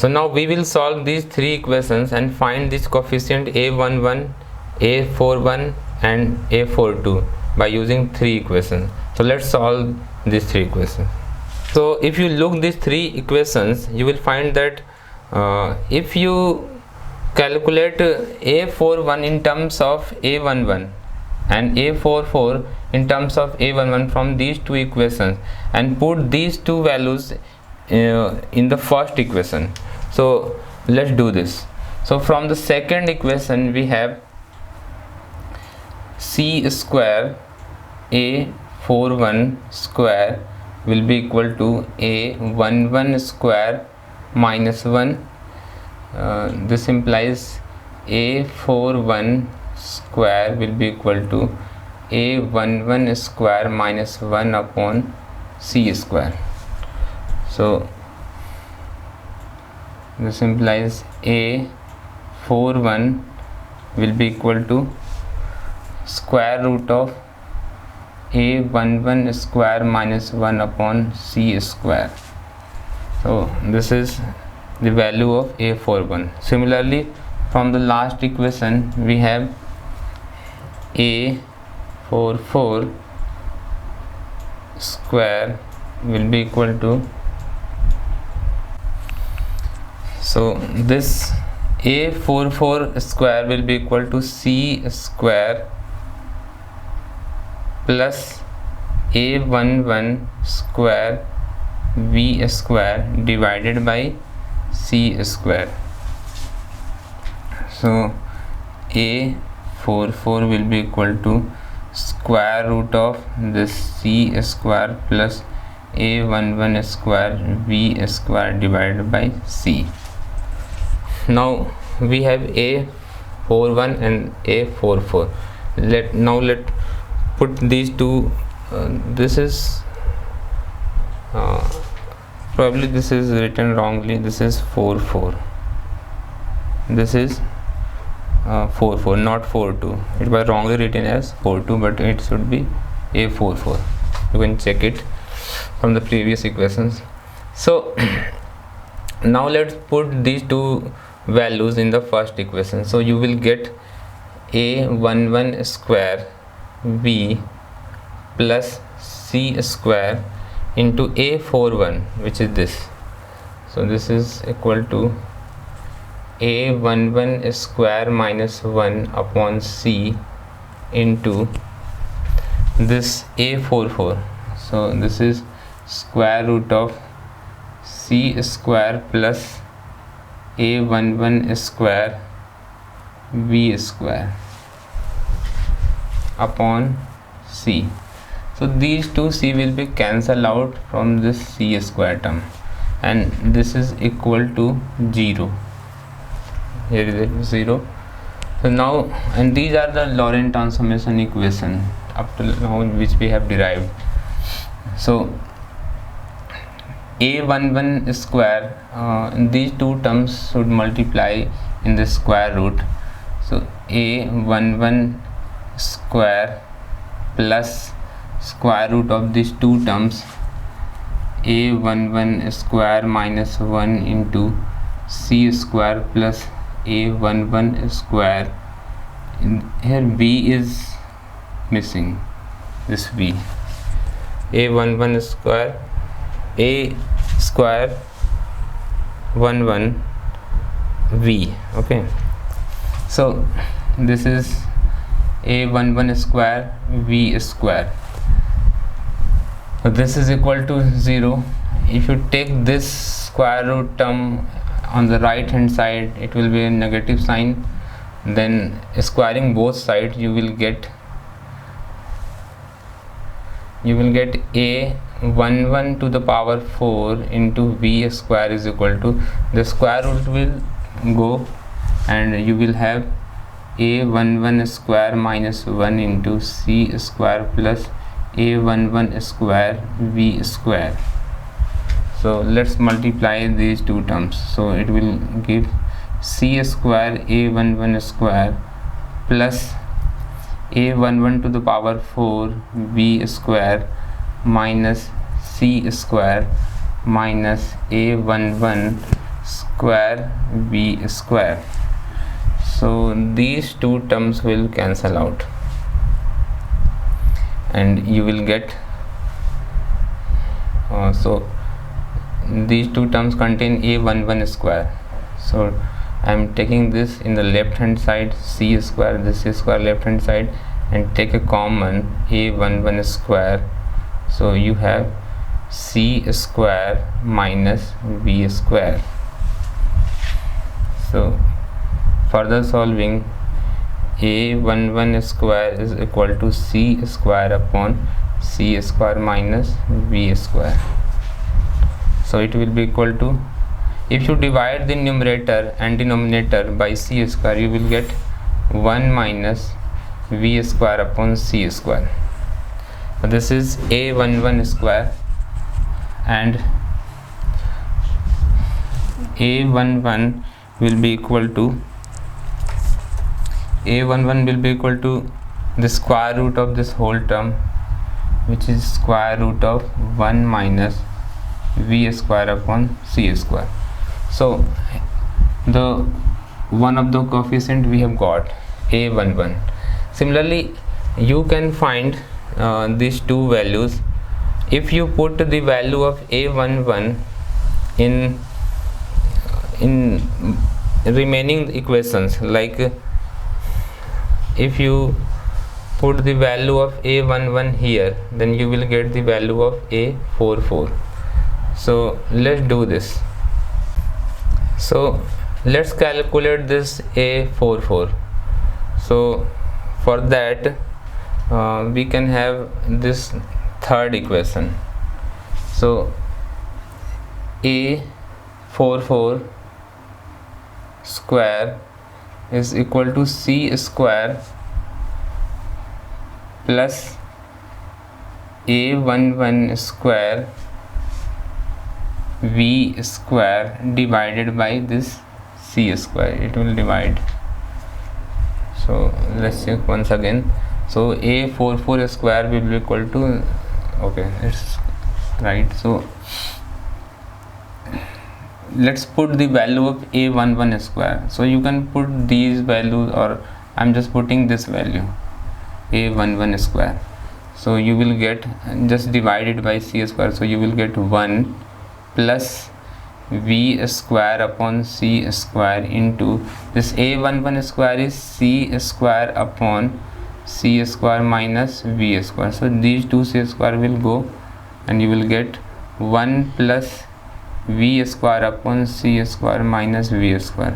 So now we will solve these three equations and find this coefficient a11, a41 and a42 by using three equations. So let's solve these three equations. So if you look these three equations, you will find that if you calculate a41 in terms of a11 and a44 in terms of a11 from these two equations and put these two values in the first equation. So let's do this. So from the second equation we have c square a41 square will be equal to a11 square minus 1. This implies a41 square will be equal to a11 square minus 1 upon c square. So this implies a41 will be equal to square root of a11 square minus 1 upon c square. So this is the value of a41. Similarly, from the last equation we have a44 square will be equal to, so this a44 square will be equal to c square plus a11 square v square divided by c square. So a44 will be equal to square root of this c square plus a11 square v square divided by c. Now we have a41 and a44. Let put these two. This is probably this is written wrongly. This is 44. This is 44, not 42. It was wrongly written as 42, but it should be a44. You can check it from the previous equations. So now let's put these two values in the first equation. So you will get a11 square v plus c square into a41, which is this. So this is equal to a11 square minus 1 upon c into this a44. So this is square root of c square plus a11 square v square upon c. So these two c will be cancelled out from this c square term, and this is equal to 0. Here is it 0. So now, and these are the Lorentz transformation equation up to now which we have derived. So a11 square, these two terms should multiply in the square root. So a11 square plus square root of these two terms, a11 square minus 1 into c square plus a11 square. Here v is missing, this v. a11 square, a square 11 v. Okay, so this is a11 square v square. So this is equal to 0. If you take this square root term on the right hand side, it will be a negative sign. Then squaring both sides, you will get a11 to the power 4 into v square is equal to, the square root will go and you will have a11 square minus 1 into c square plus a11 square v square. So let's multiply these two terms. So it will give c square a11 square plus a11 to the power 4 v square minus c square minus a11 square b square. So these two terms will cancel out and you will get so these two terms contain a11 square. So I am taking this in the left hand side, c square, this is square left hand side, and take a common a11 square. So you have c square minus b square. So further solving, a11 square is equal to c square upon c square minus b square. So it will be equal to, if you divide the numerator and denominator by c square, you will get 1 minus v square upon c square. So this is a11 square, and a11 will be equal to the square root of this whole term, which is square root of 1 minus v square upon c square. So the one of the coefficient we have got a11. Similarly, you can find these two values. If you put the value of a11 in remaining equations, like if you put the value of a11 here, then you will get the value of a44. So let's do this. So let's calculate this a44. So for that we can have this third equation. So a44 square is equal to c square plus a11 square v square divided by this c square. It will divide. So let's check once again. So a44 square will be equal to, okay, it's right. So let's put the value of a11 square. So you can put these values, or I'm just putting this value a11 square. So you will get, just divided by c square, so you will get 1 plus v square upon c square into this a11 square is c square upon c square minus v square. So these two c square will go and you will get 1 plus v square upon c square minus v square.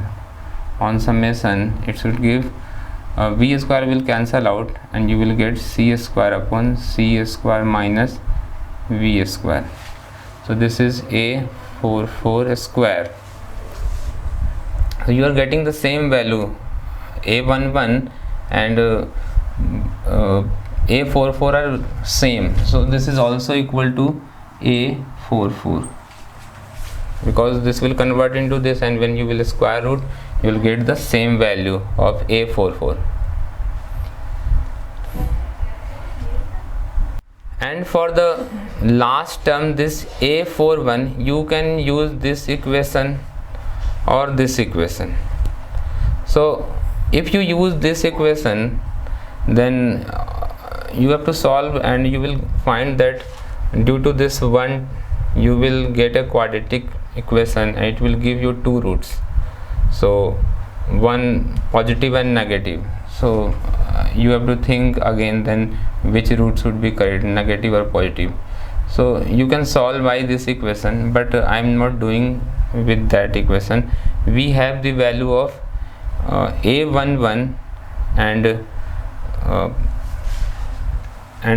On summation it should give v square will cancel out and you will get c square upon c square minus v square. So this is a44 square. So you are getting the same value a11 and a44 are same. So this is also equal to a44, because this will convert into this, and when you will square root you will get the same value of a44. And for the last term, this a41, you can use this equation or this equation. So if you use this equation, then you have to solve, and you will find that due to this one you will get a quadratic equation and it will give you two roots, so one positive and negative. So you have to think again then which root should be correct, negative or positive. So you can solve by this equation, but I am not doing with that equation. We have the value of a11 and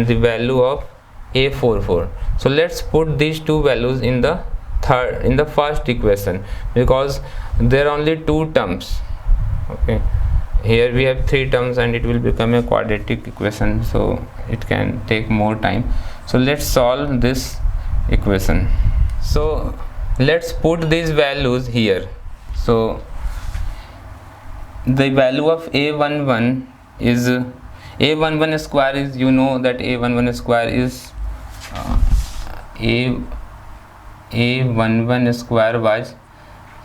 the value of a44. So let's put these two values in the first equation, because there are only two terms. Okay, here we have three terms and it will become a quadratic equation, so it can take more time. So let's solve this equation. So let's put these values here. So the value of a11 is a11 square is, you know that a11 square is a11 square was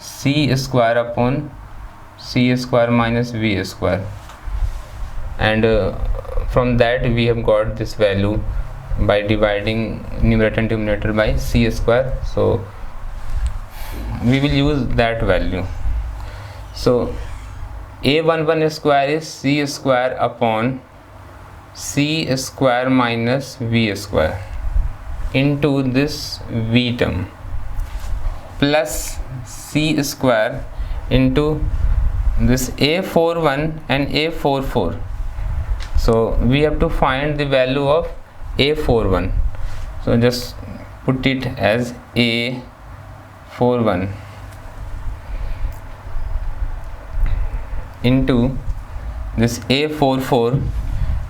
c square upon c square minus v square, and from that we have got this value by dividing numerator and denominator by c square. So we will use that value. So a11 square is c square upon c square minus v square into this v term plus c square into this a41 and a44. So we have to find the value of a41. So just put it as a41 into this a44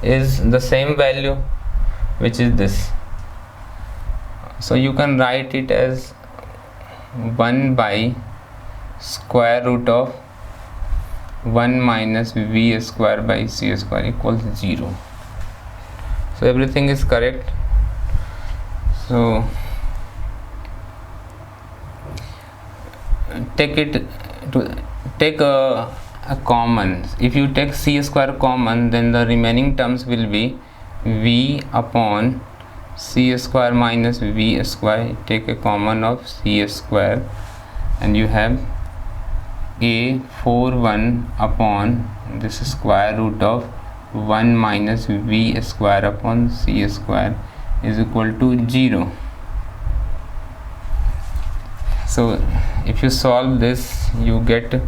is the same value, which is this. So you can write it as 1 by square root of 1 minus v square by c square equals 0. So everything is correct. So take a common. If you take c square common, then the remaining terms will be v upon c square minus v square. Take a common of c square and you have a41 upon this square root of 1 minus v square upon c square is equal to 0. So if you solve this, you get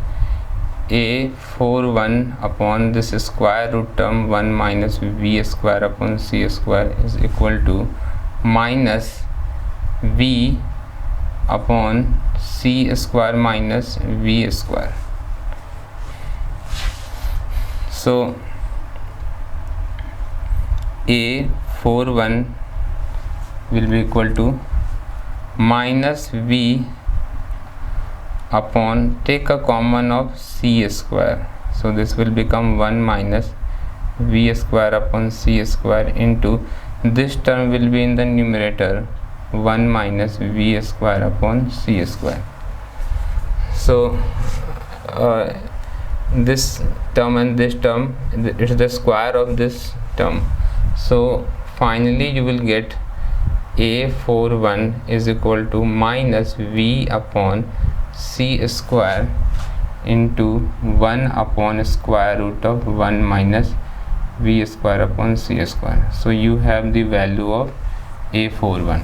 a41 upon this square root term 1 minus v square upon c square is equal to minus v upon c square minus v square. So a41 will be equal to minus v upon, take a common of c square, so this will become 1 minus v square upon c square into this term will be in the numerator 1 minus v square upon c square. So this term and this term, it is the square of this term. So finally you will get a41 is equal to minus v upon c square into 1 upon square root of 1 minus v square upon c square. So you have the value of a41.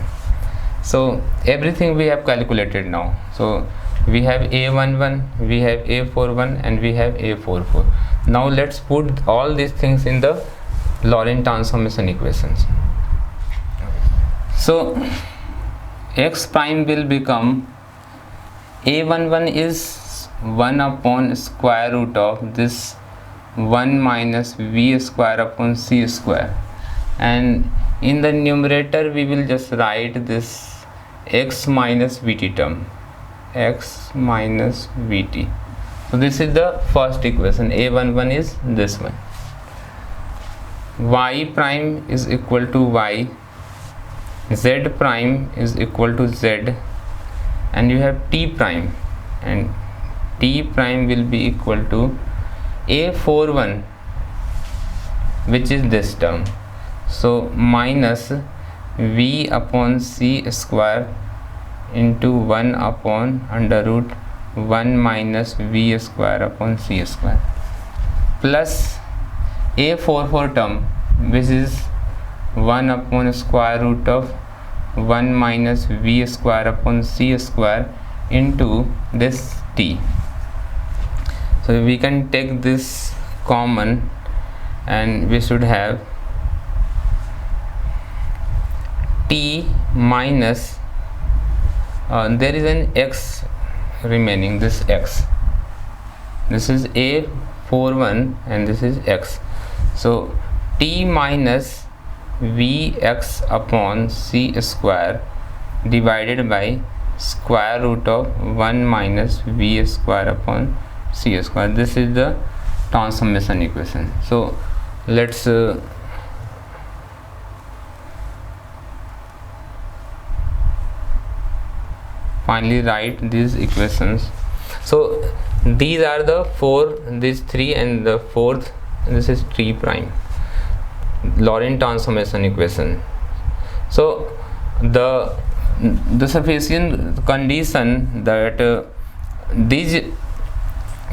So everything we have calculated now. So we have a11, we have a41 and we have a44. Now let's put all these things in the Lorentz transformation equations. So x prime will become a11 is 1 upon square root of this 1 minus v square upon c square, and in the numerator we will just write this x minus vt term, x minus vt. So this is the first equation. a11 is this one. Y prime is equal to y, z prime is equal to z, and you have t prime, and t prime will be equal to a41, which is this term. So minus v upon c square into 1 upon under root 1 minus v square upon c square plus a44 term, which is 1 upon square root of 1 minus v square upon c square into this t. So we can take this common and we should have t minus there is an x remaining, this x, this is a41 and this is x. So t minus vx upon c square divided by square root of 1 minus v square upon c square. This is the transformation equation. So let's finally write these equations. So these are the four, these three, and the fourth, this is T prime, Lorentz transformation equation. So the sufficient condition that these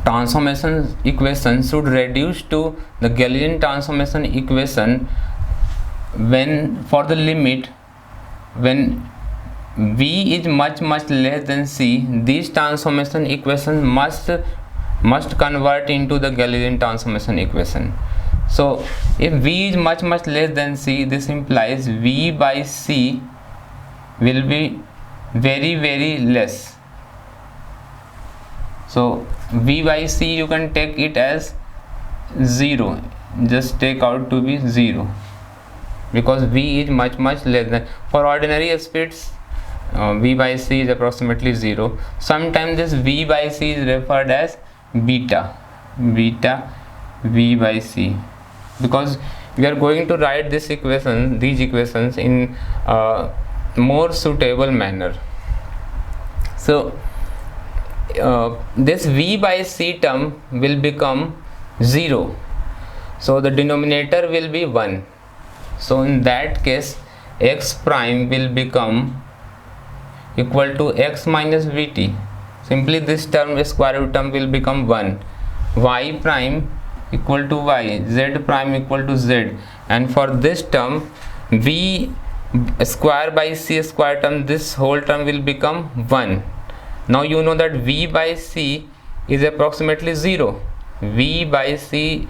transformation equations should reduce to the Galilean transformation equation when, for the limit when V is much less than C, these transformation equation must convert into the Galilean transformation equation. So if V is much less than C, this implies V by C will be very less. So V by C you can take it as 0, just take out to be 0, because V is much less than, for ordinary speeds V by C is approximately 0. Sometimes this V by C is referred as beta V by C, because we are going to write this equation, these equations in a more suitable manner. So this V by C term will become 0, so the denominator will be 1. So in that case x prime will become equal to x minus vt. Simply this term, square root term, will become 1. Y prime equal to y, z prime equal to z, and for this term v square by c square term, this whole term will become 1. Now you know that v by c is approximately 0. V by c,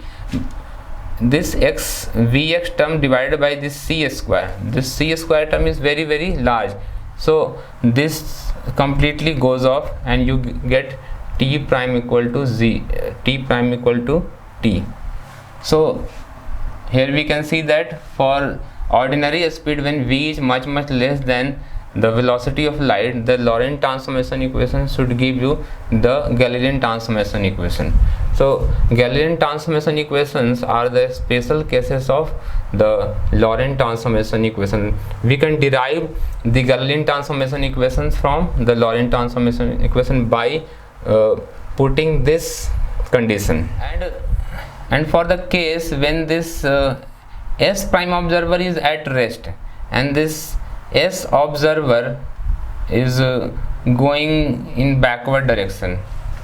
this vx term divided by this c square, this c square term is very large, so this completely goes off and you get t prime equal to t prime equal to t. So here we can see that for ordinary speed, when v is much less than the velocity of light, the Lorentz transformation equation should give you the Galilean transformation equation. So Galilean transformation equations are the special cases of the Lorentz transformation equation. We can derive the Galilean transformation equations from the Lorentz transformation equation by putting this condition. And for the case when this S prime observer is at rest and this S observer is going in backward direction,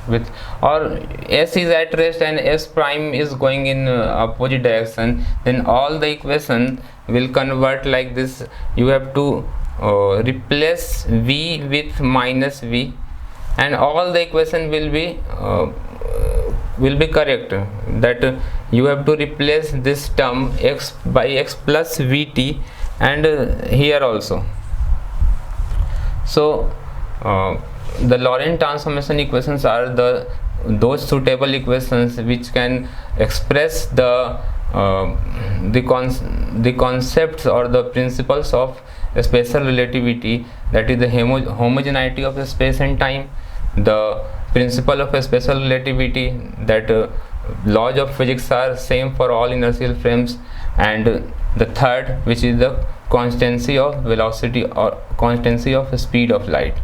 with, or S is at rest and S prime is going in opposite direction, then all the equation will convert like this. You have to replace V with minus V, and all the equation will be correct. That you have to replace this term x by x plus vt, and here also. So the Lorentz transformation equations are those suitable equations which can express the concepts or the principles of special relativity, that is the homogeneity of the space and time, the principle of special relativity, that laws of physics are same for all inertial frames, and the third, which is the constancy of velocity or constancy of speed of light.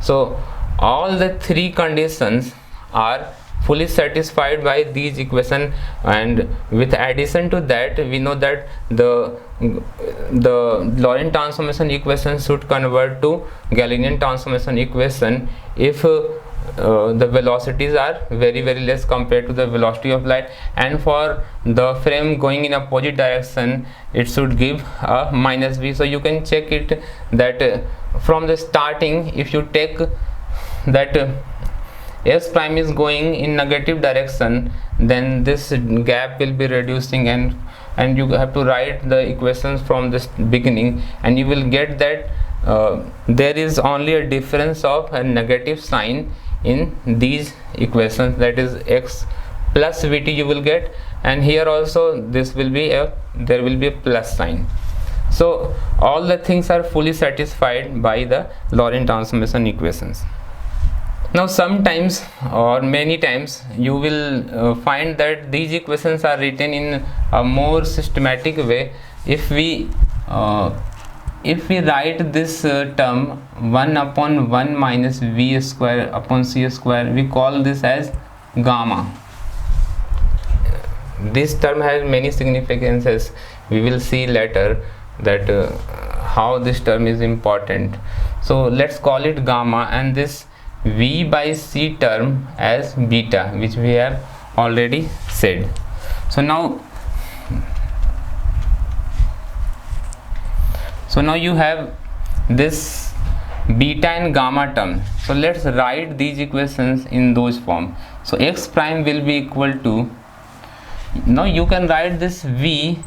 So all the three conditions are fully satisfied by these equations, and with addition to that, we know that the Lorentz transformation equation should convert to Galilean transformation equation if the velocities are very less compared to the velocity of light, and for the frame going in opposite direction it should give a minus v. So you can check it that from the starting, if you take that S prime is going in negative direction, then this gap will be reducing, and you have to write the equations from this beginning, and you will get that there is only a difference of a negative sign in these equations, that is x plus vt you will get, and here also this will be there will be a plus sign. So all the things are fully satisfied by the Lorentz transformation equations. Now sometimes or many times you will find that these equations are written in a more systematic way. If we if we write this term 1 upon 1 minus v square upon c square, we call this as gamma. This term has many significances. We will see later that how this term is important. So let's call it gamma, and this v by c term as beta, which we have already said. So now you have this beta and gamma term. So let's write these equations in those form. So x prime will be equal to, now you can write this v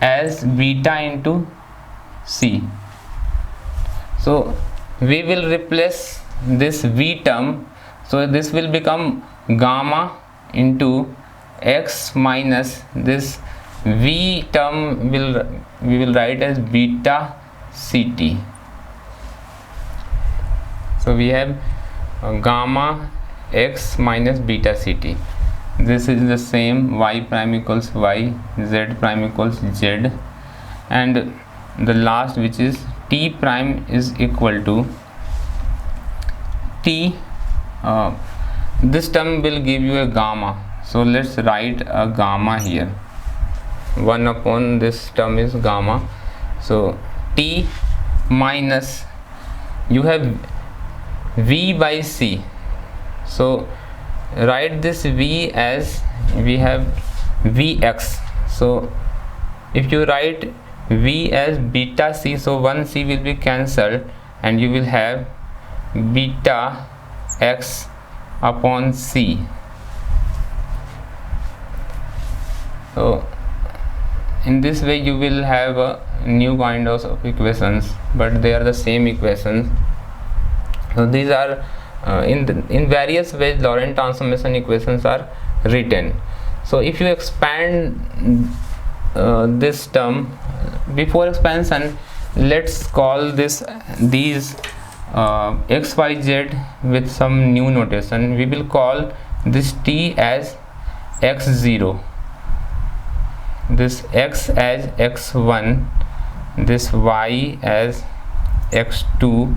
as beta into c. So we will replace this v term, so this will become gamma into x minus this v term we will write as beta ct. So we have gamma x minus beta ct. This is the same, y prime equals y, z prime equals z, and the last, which is t prime, is equal to t. This term will give you a gamma, so let's write a gamma here. 1 upon this term is gamma. So t minus, you have v by c, so write this v as, we have vx. So if you write v as beta c, so one c will be cancelled and you will have beta x upon c. So in this way you will have a new kind of equations, but they are the same equations. So these are in various ways Lorentz transformation equations are written. So if you expand this term, before expansion let's call these x, y, z with some new notation. We will call this t as x0, this x as x1, this y as x2,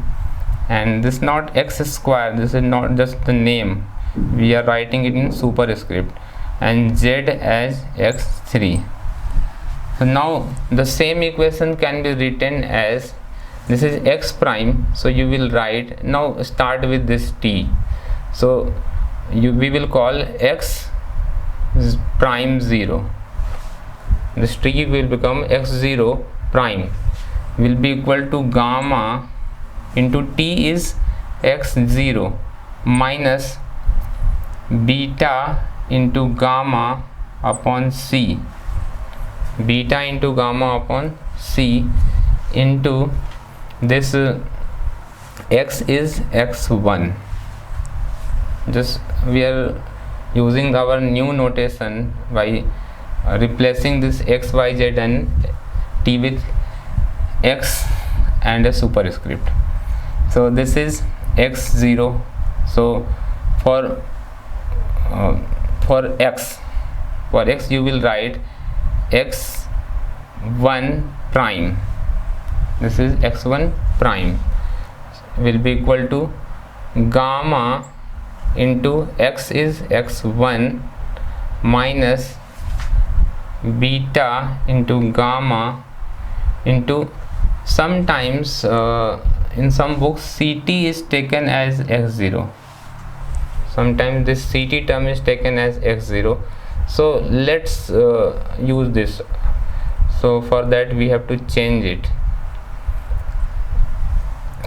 and this not x square, this is not just the name, we are writing it in superscript, and z as x3. So now the same equation can be written as, this is x prime, so you will write, now start with this t, so we will call x prime 0, this t will become x0 prime will be equal to gamma into t is x0 minus beta into gamma upon c, beta into gamma upon c into this x is x1. Just we are using our new notation by replacing this x, y, z and t with x and a superscript. So this is x0. So for x you will write x1 prime, this is x1 prime will be equal to gamma into x is x1 minus beta into gamma into, sometimes in some books ct is taken as x0, sometimes this ct term is taken as x0. So let's use this. So for that we have to change it.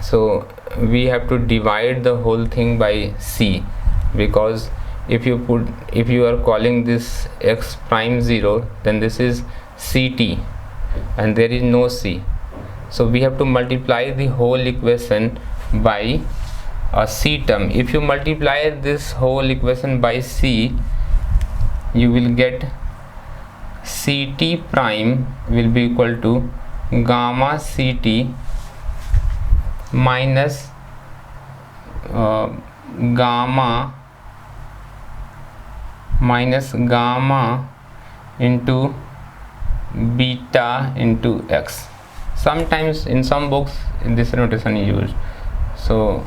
So we have to divide the whole thing by c, because if you are calling this x prime 0, then this is ct and there is no c. So we have to multiply the whole equation by a c term. If you multiply this whole equation by c, you will get ct prime will be equal to gamma ct minus gamma into beta into x. sometimes in some books this notation is used. So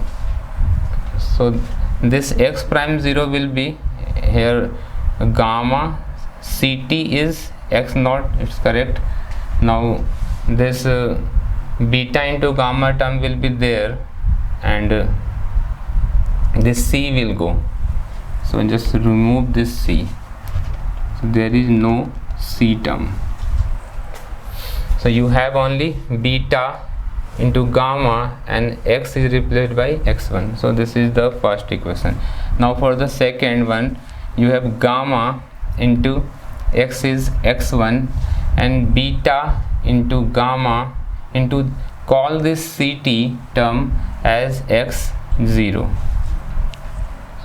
this x prime 0 will be here gamma ct is x naught, it's correct. Now this beta into gamma term will be there, and this c will go. So just remove this c, so there is no c term. So you have only beta into gamma and x is replaced by x1. So this is the first equation. Now for the second one, you have gamma into x is x1 and beta into gamma into, call this ct term as x0.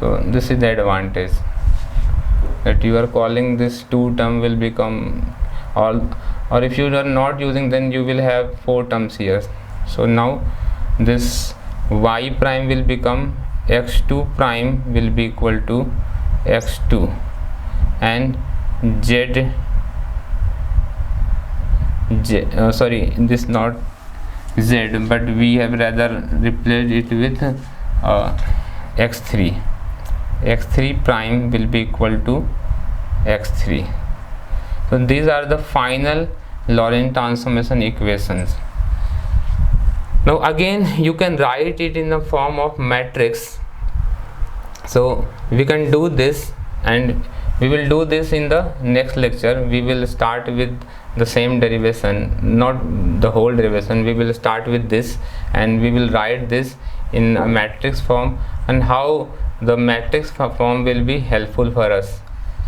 So this is the advantage, that you are calling this two term will become all, or if you are not using, then you will have 4 terms here. So now this y prime will become x2 prime will be equal to x2, and this not z, but we have rather replaced it with x3. x3 prime will be equal to x3. So these are the final Lorentz transformation equations. Now again you can write it in the form of matrix. So we can do this, and we will do this in the next lecture. We will start with the same derivation, not the whole derivation. We will start with this and we will write this in a matrix form, and how the matrix form will be helpful for us.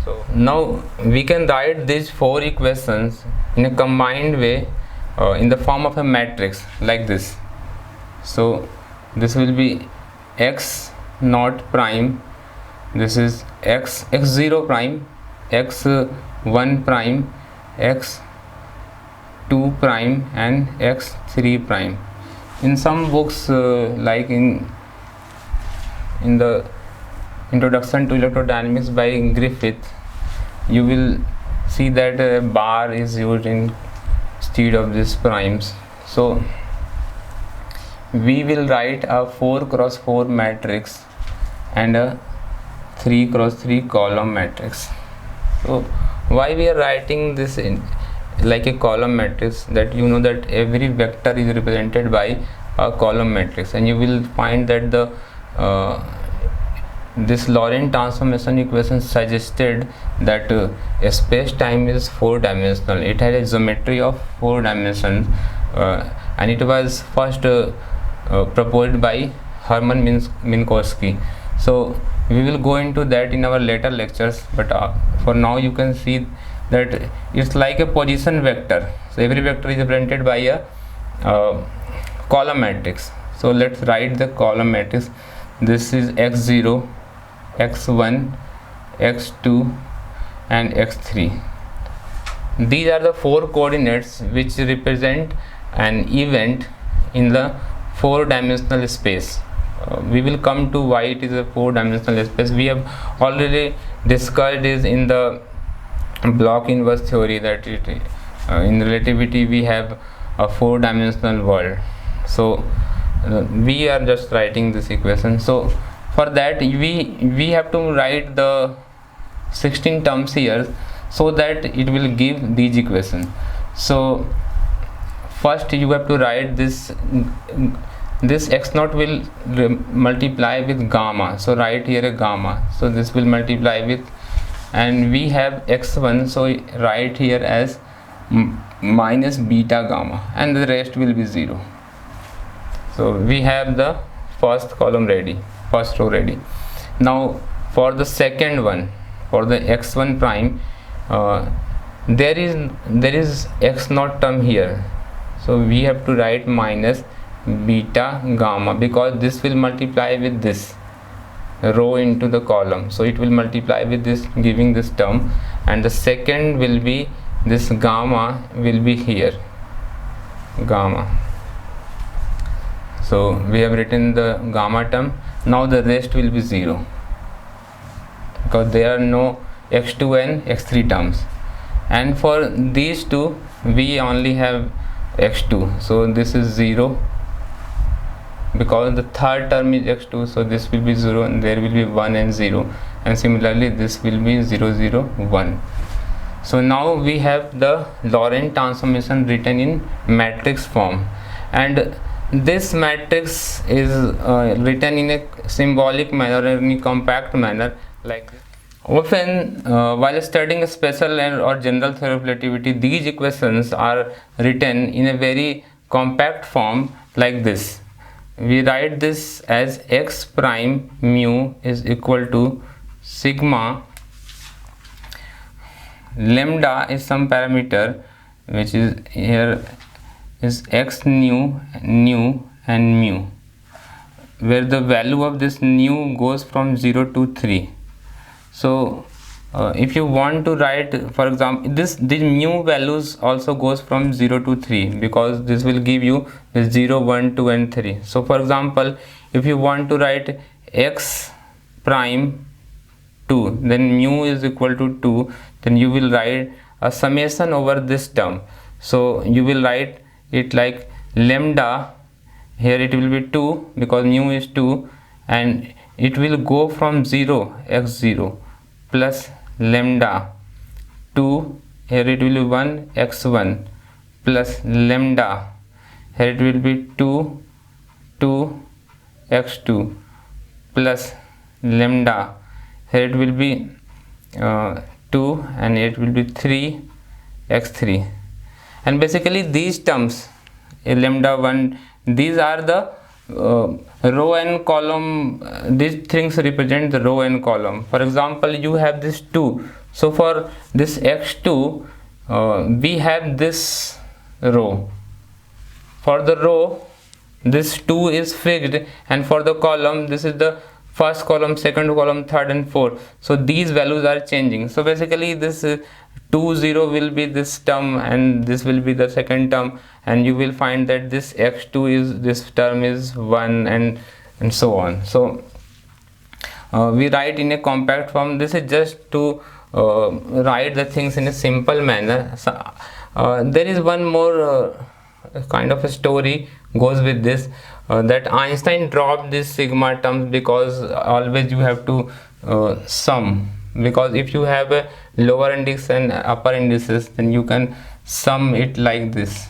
So now we can write these 4 equations in a combined way in the form of a matrix like this. So this will be x naught prime, this is x0 prime, x1 prime, x2 prime, and x3 prime. In some books like in the Introduction to Electrodynamics by Griffith, you will see that a bar is used instead of these primes. So we will write a 4x4 matrix and a 3x3 column matrix. So why we are writing this in like a column matrix? That you know that every vector is represented by a column matrix, and you will find that the this Lorentz transformation equation suggested that space-time is 4-dimensional. It has a geometry of 4 dimensions, and it was first proposed by Hermann Minkowski. So we will go into that in our later lectures, but for now you can see that it's like a position vector. So every vector is represented by a column matrix. So let's write the column matrix. This is x0, x1, x2 and x3. These are the 4 coordinates which represent an event in the 4-dimensional space. We will come to why it is a 4-dimensional space. We have already discussed this in the block inverse theory, that in relativity we have a 4-dimensional world. So we are just writing this equation. So for that we have to write the 16 terms here, so that it will give these equations. So first you have to write this x naught will multiply with gamma. So write here a gamma. So this will multiply with, and we have x1, so write here as minus beta gamma, and the rest will be 0. So we have the first column ready, first row ready. Now for the second one, for the x1 prime, there is x naught term here. So we have to write minus beta gamma, because this will multiply with this row into the column. So it will multiply with this, giving this term, and the second will be this gamma will be here, gamma. So we have written the gamma term. Now the rest will be 0, because there are no x2 and x3 terms. And for these two we only have x2. So this is 0 because the third term is x2, so this will be 0 and there will be 1 and 0, and similarly this will be 0 0 1. So now we have the Lorentz transformation written in matrix form, and this matrix is written in a symbolic manner or in a compact manner like this. Often while studying a special or general theory of relativity, these equations are written in a very compact form like this. We write this as x prime mu is equal to sigma, lambda is some parameter which is here is x nu and mu, where the value of this nu goes from 0 to 3. So if you want to write, for example, these mu values also goes from 0 to 3 because this will give you 0 1 2 and 3. So for example, if you want to write x prime 2, then mu is equal to 2, then you will write a summation over this term. So you will write it like lambda, here it will be 2 because mu is 2, and it will go from 0 x0 plus lambda 2, here it will be 1 x1 plus lambda, here it will be 2 x2 plus lambda, here it will be 2 and it will be 3 x3. And basically these terms lambda 1, these are the row and column, these things represent the row and column. For example, you have this 2, so for this x2 we have this row. For the row this 2 is fixed, and for the column this is the first column, second column, third and fourth. So these values are changing. So basically this 2 0 will be this term and this will be the second term, and you will find that this x2 is, this term is 1 and so on. So we write in a compact form. This is just to write the things in a simple manner. So, there is one more kind of a story goes with this, that Einstein dropped this sigma terms because always you have to sum, because if you have a lower index and upper indices, then you can sum it like this.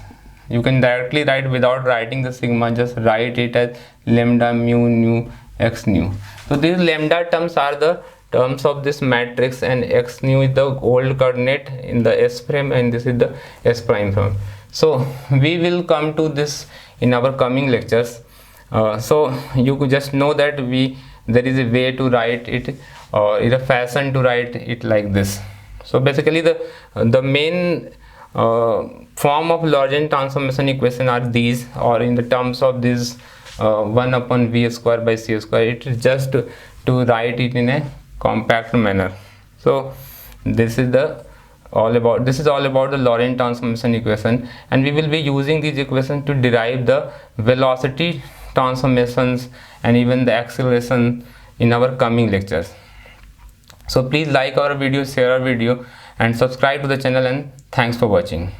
You can directly write without writing the sigma, just write it as lambda mu nu x nu. So these lambda terms are the terms of this matrix, and x nu is the old coordinate in the S frame and this is the S prime frame. So we will come to this in our coming lectures. So you could just know that there is a way to write it, or in a fashion to write it like this. So basically the main form of Lorentz transformation equation are these, or in the terms of this 1 upon v square by c square. It is just to write it in a compact manner. So this is all about the Lorentz transformation equation, and we will be using these equations to derive the velocity transformations and even the acceleration in our coming lectures. So please like our video, share our video and subscribe to the channel, and thanks for watching.